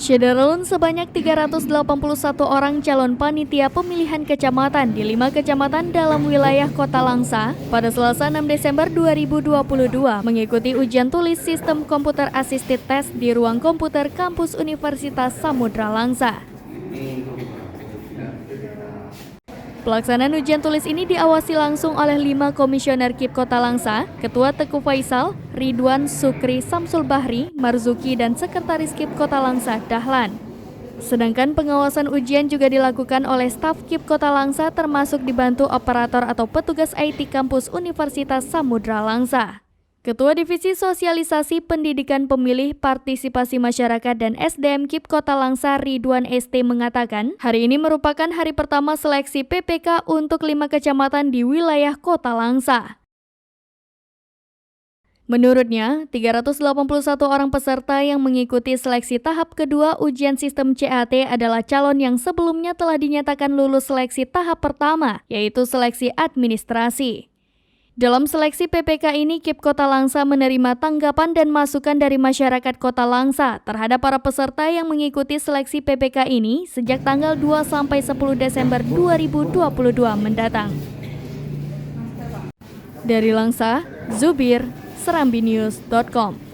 Syederalun sebanyak 381 orang calon panitia pemilihan kecamatan di 5 kecamatan dalam wilayah Kota Langsa pada Selasa 6 Desember 2022 mengikuti ujian tulis sistem komputer assisted test di ruang komputer kampus Universitas Samudra Langsa. Pelaksanaan ujian tulis ini diawasi langsung oleh 5 komisioner KIP Kota Langsa, Ketua Teguh Faisal, Ridwan Sukri Samsul Bahri, Marzuki, dan Sekretaris KIP Kota Langsa, Dahlan. Sedangkan pengawasan ujian juga dilakukan oleh staf KIP Kota Langsa termasuk dibantu operator atau petugas IT kampus Universitas Samudra Langsa. Ketua Divisi Sosialisasi Pendidikan Pemilih, Partisipasi Masyarakat dan SDM KIP Kota Langsa Ridwan ST mengatakan, hari ini merupakan hari pertama seleksi PPK untuk 5 kecamatan di wilayah Kota Langsa. Menurutnya, 381 orang peserta yang mengikuti seleksi tahap kedua ujian sistem CAT adalah calon yang sebelumnya telah dinyatakan lulus seleksi tahap pertama, yaitu seleksi administrasi. Dalam seleksi PPK ini, KIP Kota Langsa menerima tanggapan dan masukan dari masyarakat Kota Langsa terhadap para peserta yang mengikuti seleksi PPK ini sejak tanggal 2-10 Desember 2022 mendatang. Dari Langsa, Zubir, serambinews.com.